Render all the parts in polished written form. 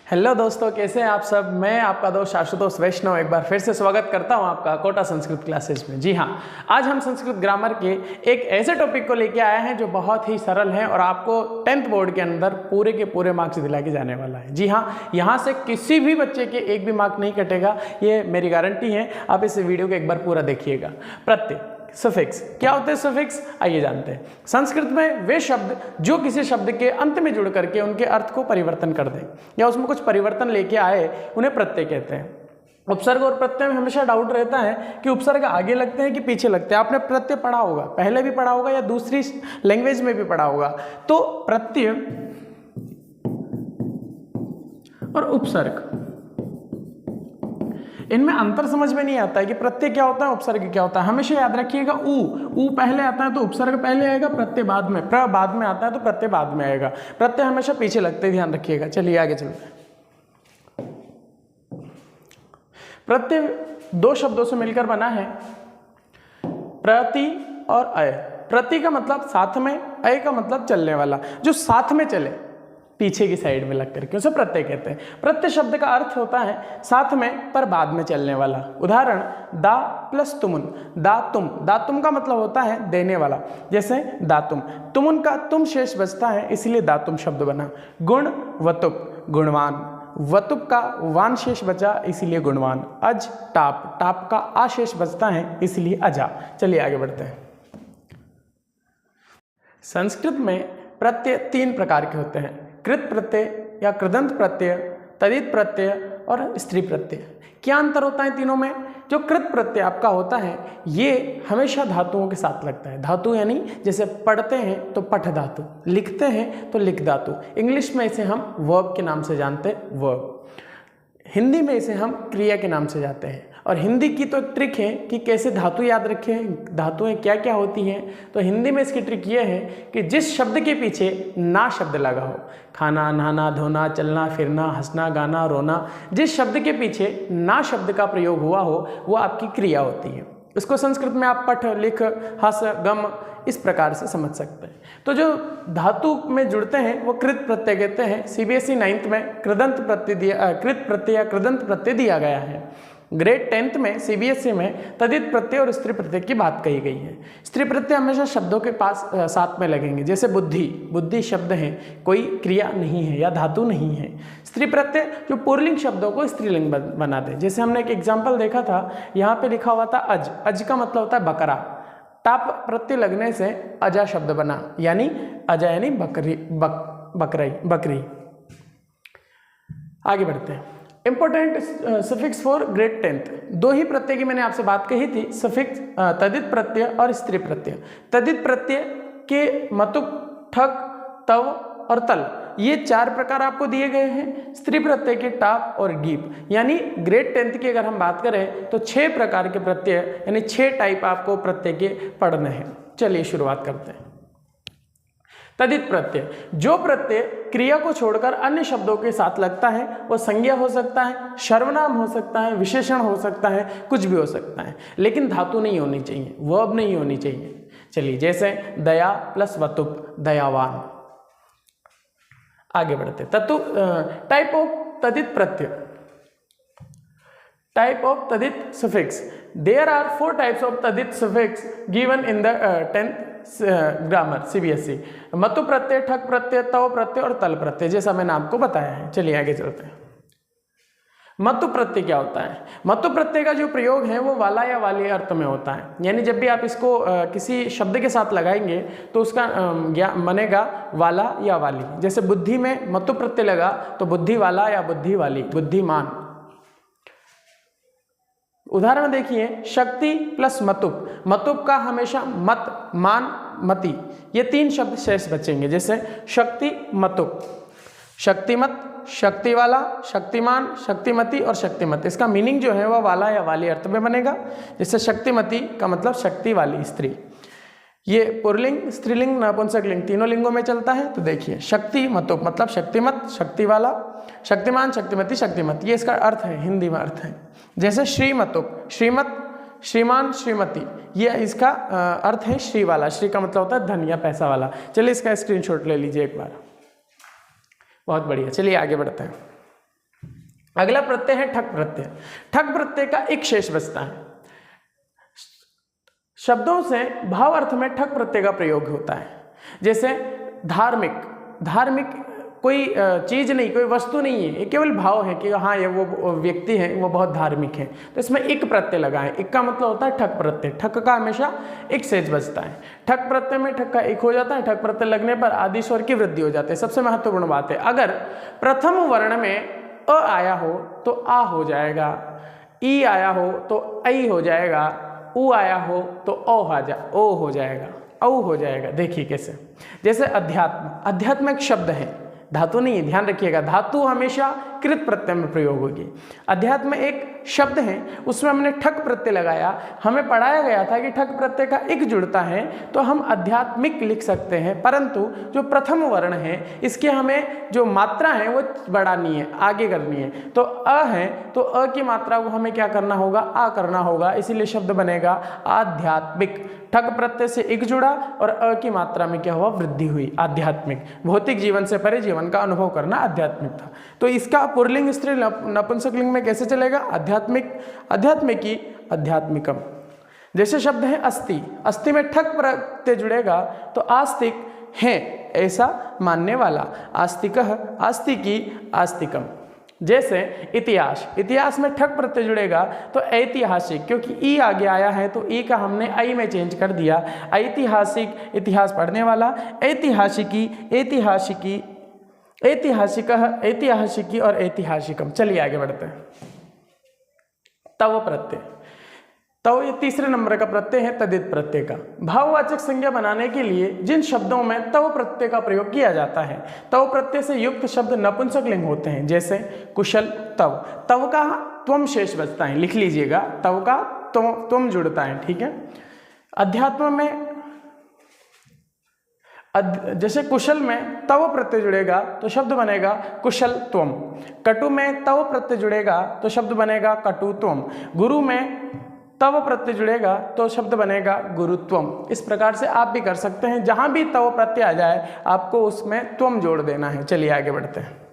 Hello दोस्तों, कैसे हैं आप सब। मैं आपका दोस्त आशुतोष वैष्णव एक बार फिर से स्वागत करता हूं आपका कोटा संस्कृत क्लासेस में। जी हाँ, आज हम संस्कृत ग्रामर के एक ऐसे टॉपिक को लेके आए हैं जो बहुत ही सरल है और आपको 10th बोर्ड के अंदर पूरे के पूरे मार्क्स दिला के जाने वाला है। जी हाँ, यहाँ से किसी भी बच्चे के एक भी मार्क नहीं कटेगा, ये मेरी गारंटी है। आप इस वीडियो को एक बार पूरा देखिएगा। प्रत्यय, सफिक्स, क्या होते हैं सफिक्स, आइए जानते हैं। संस्कृत में वे शब्द जो किसी शब्द के अंत में जुड़ करके उनके अर्थ को परिवर्तन कर दें या उसमें कुछ परिवर्तन लेके आए, उन्हें प्रत्यय कहते हैं। उपसर्ग और प्रत्यय में हमेशा डाउट रहता है कि उपसर्ग आगे लगते हैं कि पीछे लगते हैं। आपने प्रत्यय पढ़ा होगा, पहले भी पढ़ा होगा या दूसरी लैंग्वेज में भी पढ़ा होगा। तो प्रत्यय और उपसर्ग, इनमें अंतर समझ में नहीं आता है कि प्रत्यय क्या होता है, उपसर्ग क्या होता है। हमेशा याद रखिएगा, ऊ पहले आता है तो उपसर्ग पहले आएगा, प्रत्यय बाद में, प्र बाद में आता है तो प्रत्यय बाद में आएगा। प्रत्यय हमेशा पीछे लगते, ध्यान रखिएगा। चलिए आगे चलते हैं। प्रत्यय दो शब्दों से मिलकर बना है, प्रति और अय। प्रति का मतलब साथ में, अय का मतलब चलने वाला, जो साथ में चले, पीछे की साइड में लग करके उसे प्रत्यय कहते हैं। प्रत्यय शब्द का अर्थ होता है साथ में पर बाद में चलने वाला। उदाहरण, दा प्लस तुमुन, दातुम। दातुम का मतलब होता है देने वाला, जैसे दातुम। तुमुन का तुम शेष बचता है, इसलिए दातुम शब्द बना। गुण, वतुप, गुणवान। वतुप का वान शेष बचा, इसलिए गुणवान। अज, टाप, टाप का आशेष बचता है, इसलिए अजा। चलिए आगे बढ़ते हैं। संस्कृत में प्रत्यय तीन प्रकार के होते हैं, कृत प्रत्यय या कृदंत प्रत्यय, तदित प्रत्यय और स्त्री प्रत्यय। क्या अंतर होता है तीनों में? जो कृत प्रत्यय आपका होता है ये हमेशा धातुओं के साथ लगता है। धातु यानी जैसे पढ़ते हैं तो पठ धातु, लिखते हैं तो लिख धातु। इंग्लिश में इसे हम वर्ब के नाम से जानते हैं, वर्ब। हिंदी में इसे हम क्रिया के नाम से जानते हैं। और हिंदी की तो ट्रिक है कि कैसे धातु याद रखें, धातुएं क्या क्या होती हैं। तो हिंदी में इसकी ट्रिक ये है कि जिस शब्द के पीछे ना शब्द लगा हो, खाना, नहाना, धोना, चलना, फिरना, हंसना, गाना, रोना, जिस शब्द के पीछे ना शब्द का प्रयोग हुआ हो वो आपकी क्रिया होती है। इसको संस्कृत में आप पठ, लिख, हंस, गम इस प्रकार से समझ सकते हैं। तो जो धातु में जुड़ते हैं वो कृत प्रत्यय कहते हैं। सीबीएसई 9th में कृदंत प्रत्यय दिया, कृत प्रत्यय या कृदंत प्रत्यय दिया गया है। ग्रेड 10th में सीबीएसई में तदित प्रत्यय और स्त्री प्रत्यय की बात कही गई है। स्त्री प्रत्यय हमेशा शब्दों के पास साथ में लगेंगे, जैसे बुद्धि, बुद्धि शब्द है, कोई क्रिया नहीं है या धातु नहीं है। स्त्री प्रत्यय जो पुल्लिंग शब्दों को स्त्रीलिंग बना दे, जैसे हमने एक एग्जाम्पल देखा था, यहाँ पे लिखा हुआ था अज। अज का मतलब होता है बकरा। टाप प्रत्यय लगने से अजा शब्द बना, यानी अजा यानी बकरी, बकरी। आगे बढ़ते हैं। Important suffix for grade 10th। दो ही प्रत्यय की मैंने आपसे बात कही थी, सफिक्स तदित प्रत्यय और स्त्री प्रत्यय। तदित प्रत्यय के मतुप, ठक, तव और तल, ये चार प्रकार आपको दिए गए हैं। स्त्री प्रत्यय के टाप और गीप, यानी ग्रेड 10th की अगर हम बात करें तो 6 प्रकार के प्रत्यय यानी 6 टाइप आपको प्रत्यय के पढ़ने हैं। चलिए शुरुआत करते हैं। तदित प्रत्यय, जो प्रत्यय क्रिया को छोड़कर अन्य शब्दों के साथ लगता है, वो संज्ञा हो सकता है, सर्वनाम हो सकता है, विशेषण हो सकता है, कुछ भी हो सकता है, लेकिन धातु नहीं होनी चाहिए, वर्ब नहीं होनी चाहिए। चलिए, जैसे दया प्लस वतुप, दयावान। आगे बढ़ते टाइप ऑफ तदित प्रत्यय, टाइप ऑफ तदित suffix. There are 4 types of तदित suffix given in the 10th grammar CBSE. मतु प्रत्यय, ठक प्रत्यय, तव प्रत्यय और तल प्रत्यय, जैसा मैंने आपको बताया है। चलिए आगे चलते हैं। मतु प्रत्यय क्या होता है? मतु प्रत्यय का जो प्रयोग है वो वाला या वाली अर्थ में होता है, यानी जब भी आप इसको किसी शब्द के साथ लगाएंगे तो उसका बनेगा वाला या वाली। जैसे बुद्धि में मतु प्रत्यय लगा तो बुद्धि वाला या बुद्धि वाली, बुद्धिमान। उदाहरण देखिए, शक्ति प्लस मतुप। मतुप का हमेशा मत, मान, मति, ये 3 शब्द शेष बचेंगे, जैसे शक्ति, मतुप। शक्तिमत, शक्ति वाला, शक्तिमान, शक्तिमती और शक्तिमत। इसका मीनिंग जो है वह वाला या वाली अर्थ में बनेगा। जैसे शक्तिमती का मतलब शक्ति वाली स्त्री। ये पुल्लिंग, स्त्रीलिंग, नपुंसकलिंग तीनों लिंगों में चलता है। तो देखिए, शक्ति मतुप मतलब शक्तिमत, शक्ति वाला, शक्तिमान, शक्तिमती, शक्तिमत, ये इसका अर्थ है, हिंदी में अर्थ है। जैसे श्रीमतुप, श्रीमत, श्रीमान, श्रीमती, ये इसका अर्थ है श्री वाला। श्री का मतलब होता है धन या पैसा वाला। चलिए इसका स्क्रीनशॉट ले लीजिए एक बार। बहुत बढ़िया, चलिए आगे बढ़ते हैं। अगला प्रत्यय है ठक प्रत्यय। ठक प्रत्यय का एक शेष बचता है। शब्दों से भाव अर्थ में ठक प्रत्यय का प्रयोग होता है। जैसे धार्मिक, धार्मिक कोई चीज नहीं, कोई वस्तु नहीं है, ये केवल भाव है कि हाँ ये वो व्यक्ति है, वो बहुत धार्मिक है, तो इसमें एक प्रत्यय लगा है। एक का मतलब होता है ठक प्रत्यय। ठक का हमेशा एक शेष बचता है। ठक प्रत्यय में ठक का एक हो जाता है। ठक प्रत्यय लगने पर आदि स्वर की वृद्धि हो जाती है। सबसे महत्वपूर्ण बात है, अगर प्रथम वर्ण में अ आया हो तो आ हो जाएगा, ई आया हो तो ऐ हो जाएगा, उ आया हो तो ओ हो जाएगा, औ हो जाएगा। देखिए कैसे, जैसे अध्यात्म, अध्यात्म एक शब्द है, धातु नहीं है, ध्यान रखिएगा। धातु हमेशा कृत प्रत्यय में प्रयोग होगी। अध्यात्म एक शब्द है, उसमें हमने ठक प्रत्यय लगाया। हमें पढ़ाया गया था कि ठक प्रत्यय का एक जुड़ता है तो हम आध्यात्मिक लिख सकते हैं, परंतु जो प्रथम वर्ण है इसके हमें जो मात्रा है वो बढ़ानी है, आगे करनी है। तो अ है तो अ की मात्रा को हमें क्या करना होगा, आ करना होगा, इसीलिए शब्द बनेगा आध्यात्मिक। ठक प्रत्यय से एक जुड़ा और अ की मात्रा में क्या हुआ, वृद्धि हुई, आध्यात्मिक। भौतिक जीवन से परे जीवन का अनुभव करना आध्यात्मिक था। तो इसका पुल्लिंग स्त्री नपुंसकलिंग में कैसे चलेगा, आध्यात्मिक, आध्यात्मिकी, आध्यात्मिकम। जैसे शब्द है अस्थि, अस्थि में ठक प्रत्यय जुड़ेगा तो आस्तिक है ऐसा मानने वाला, आस्तिकः, आस्तिकी, आस्तिकम। जैसे इतिहास, इतिहास में ठक प्रत्यय जुड़ेगा तो ऐतिहासिक, क्योंकि ई आगे आया है तो ई का हमने आई में चेंज कर दिया, ऐतिहासिक, इतिहास पढ़ने वाला, ऐतिहासिकी, ऐतिहासिकी, ऐतिहासिकः, ऐतिहासिकी और ऐतिहासिकम। चलिए आगे बढ़ते हैं। तव प्रत्यय, तव ये तीसरे नंबर का प्रत्यय है तदित प्रत्यय का। भाववाचक संज्ञा बनाने के लिए जिन शब्दों में तव प्रत्यय का प्रयोग किया जाता है, तव प्रत्यय से युक्त शब्द नपुंसकलिंग होते हैं। जैसे कुशल, तव, तव का त्वम शेष बचता है, लिख लीजिएगा, तव का त्वम जुड़ता है, ठीक है। अध्यात्म में जैसे कुशल में तव प्रत्यय जुड़ेगा तो शब्द बनेगा कुशल त्वम। कटु में तव प्रत्यय जुड़ेगा तो शब्द बनेगा कटुत्वम। गुरु में तव प्रत्यय जुड़ेगा तो शब्द बनेगा गुरुत्वम। इस प्रकार से आप भी कर सकते हैं, जहां भी तव प्रत्यय आ जाए आपको उसमें त्वम जोड़ देना है। चलिए आगे बढ़ते हैं।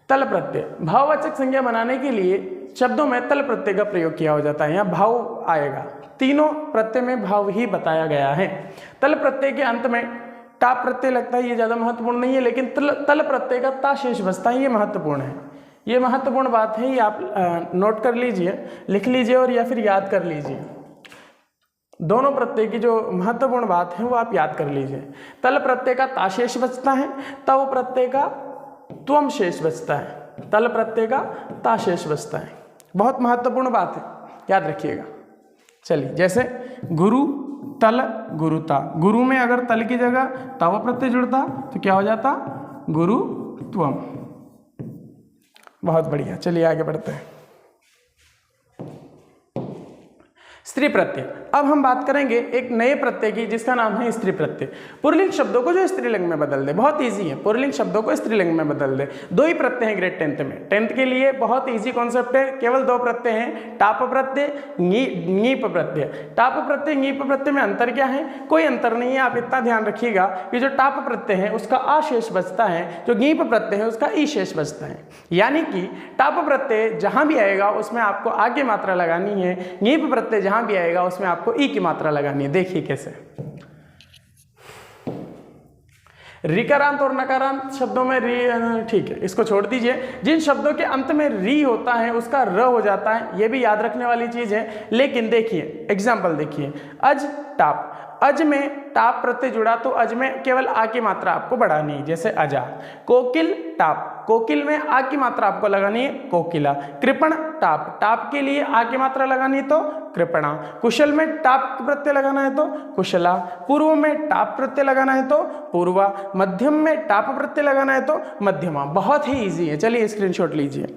तल प्रत्यय, भाववाचक संज्ञा बनाने के लिए शब्दों में तल प्रत्यय का प्रयोग किया हो जाता है। यहाँ भाव आएगा, तीनों प्रत्यय में भाव ही बताया गया है। तल प्रत्यय के अंत में टा प्रत्यय लगता है, ये ज्यादा महत्वपूर्ण नहीं है, लेकिन तल प्रत्यय का ता शेष बचता है, ये महत्वपूर्ण है। ये महत्वपूर्ण बात है, ये आप नोट कर लीजिए, लिख लीजिए और या फिर याद कर लीजिए। दोनों प्रत्यय की जो महत्वपूर्ण बात है वो आप याद कर लीजिए। तल प्रत्यय का ता शेष बचता है, तव प्रत्यय का त्वम शेष बचता है, तल प्रत्यय का ता शेष बचता है। बहुत महत्वपूर्ण बात है, याद रखिएगा। चलिए, जैसे गुरु, तल, गुरुता। गुरु में अगर तल की जगह तव प्रत्यय जुड़ता तो क्या हो जाता, गुरु त्वम। बहुत बढ़िया, चलिए आगे बढ़ते हैं। स्त्री प्रत्यय, अब हम बात करेंगे एक नए प्रत्यय की जिसका नाम है स्त्री प्रत्यय। पुल्लिंग शब्दों को जो स्त्रीलिंग में बदल दे, बहुत इजी है, पुल्लिंग शब्दों को स्त्रीलिंग में बदल दे। दो ही प्रत्यय हैं ग्रेड 10th में, 10th के लिए बहुत इजी कॉन्सेप्ट है, केवल दो प्रत्यय हैं, टाप प्रत्यय, ङीप प्रत्यय। टाप प्रत्यय ङीप प्रत्यय में अंतर क्या है, कोई अंतर नहीं है। आप इतना ध्यान रखिएगा कि जो टाप प्रत्यय है उसका आ शेष बचता है, जो ङीप प्रत्यय है उसका ई शेष बचता है। यानी कि टाप प्रत्यय जहां भी आएगा उसमें आपको आ की मात्रा लगानी है, ङीप प्रत्यय जहां भी आएगा उसमें आपको ई की मात्रा लगानी है। देखिए कैसे, ऋकारांत और नकारांत शब्दों में री, ठीक है, इसको छोड़ दीजिए। जिन शब्दों के अंत में री होता है उसका र हो जाता है, ये भी याद रखने वाली चीज है। लेकिन देखिए एग्जाम्पल देखिए, अज टाप, अज में टाप प्रत्यय जुड़ा तो अज में केवल आ की मात्रा आपको बढ़ानी है, जैसे अजा। कोकिल टाप, कोकिल में आ की मात्रा आपको लगानी है, कोकिला। कृपण टाप, टाप के लिए आ की मात्रा लगानी है तो कृपणा। कुशल में टाप प्रत्यय लगाना है तो कुशला। पूर्व में टाप प्रत्यय लगाना है तो पूर्वा। मध्यम में टाप प्रत्यय लगाना है तो मध्यमा। बहुत ही इजी है, चलिए स्क्रीनशॉट लीजिए,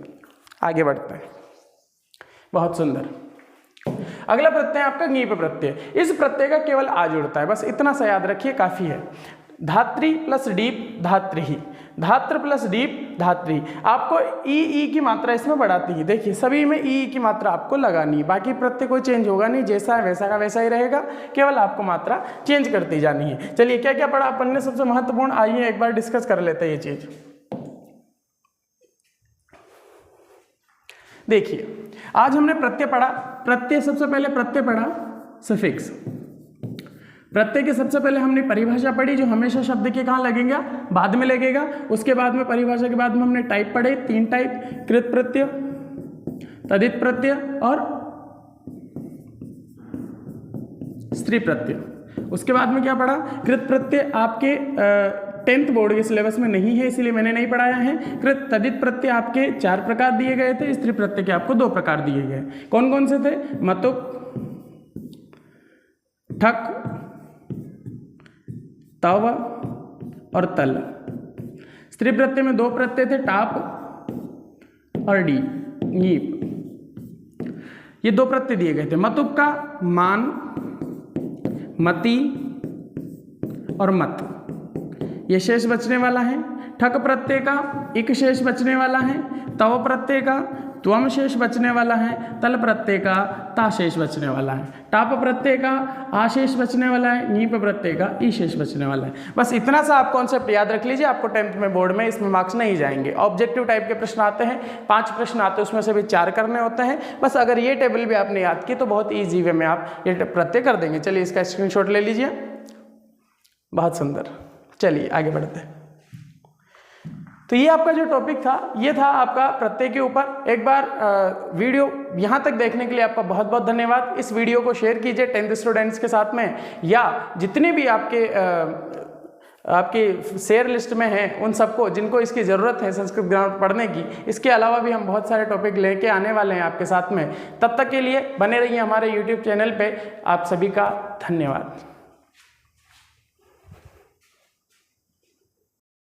आगे बढ़ते हैं। बहुत सुंदर। अगला प्रत्यय आपका ङीप प्रत्यय। इस प्रत्यय का केवल आ जुड़ता है, बस इतना सा याद रखिए, काफी है। धात्री प्लस डीप धात्री, धात्र प्लस डीप धात्री। आपको ई की मात्रा इसमें बढ़ाती है। देखिए सभी में ई की मात्रा आपको लगानी है, बाकी प्रत्यय कोई चेंज होगा नहीं, जैसा है वैसा का वैसा ही रहेगा, केवल आपको मात्रा चेंज करती जानी है। चलिए क्या क्या पढ़ा अपन ने सबसे महत्वपूर्ण, आइए एक बार डिस्कस कर लेते हैं ये चीज। देखिए आज हमने प्रत्यय पढ़ा। प्रत्यय सबसे पहले प्रत्यय पढ़ा सफिक्स। प्रत्यय के सबसे पहले हमने परिभाषा पढ़ी जो हमेशा शब्द के कहाँ लगेगा, बाद में लगेगा। उसके बाद में परिभाषा के बाद में हमने टाइप पढ़े, 3 टाइप, कृत प्रत्यय, तदित प्रत्यय और स्त्री प्रत्यय। उसके बाद में क्या पढ़ा, कृत प्रत्यय आपके 10th बोर्ड के सिलेबस में नहीं है इसलिए मैंने नहीं पढ़ाया है। कृत तदित प्रत्यय आपके 4 प्रकार दिए गए थे, स्त्री प्रत्यय के आपको 2 प्रकार दिए गए। कौन कौन से थे, मतुक, ठक, तव और तल। स्त्री प्रत्यय में 2 प्रत्यय थे, टाप और डी, नीप। ये 2 प्रत्यय दिए गए थे। मतुक का मान, मति और मत, ये शेष बचने वाला है। ठक प्रत्यय का इक शेष बचने वाला है। तव प्रत्यय का त्वम शेष बचने वाला है। तल प्रत्यय का ता शेष बचने वाला है। टाप प्रत्यय का आशेष बचने वाला है। नीप प्रत्यय का ई शेष बचने वाला है। बस इतना सा आप कॉन्सेप्ट याद रख लीजिए, आपको 10th में बोर्ड में इसमें मार्क्स नहीं जाएंगे। ऑब्जेक्टिव टाइप के प्रश्न आते हैं, 5 प्रश्न आते हैं, उसमें से भी 4 करने होते हैं। बस अगर ये टेबल भी आपने याद की तो बहुत ईजी वे में आप ये प्रत्यय कर देंगे। चलिए इसका स्क्रीनशॉट ले लीजिए, बहुत सुंदर। चलिए आगे बढ़ते हैं। तो ये आपका जो टॉपिक था ये था आपका प्रत्यय के ऊपर। एक बार वीडियो यहाँ तक देखने के लिए आपका बहुत बहुत धन्यवाद। इस वीडियो को शेयर कीजिए 10th स्टूडेंट्स के साथ में, या जितने भी आपकी शेयर लिस्ट में हैं उन सबको जिनको इसकी ज़रूरत है संस्कृत ग्रामर पढ़ने की। इसके अलावा भी हम बहुत सारे टॉपिक लेके आने वाले हैं आपके साथ में। तब तक के लिए बने रहिए हमारे YouTube चैनल पे। आप सभी का धन्यवाद।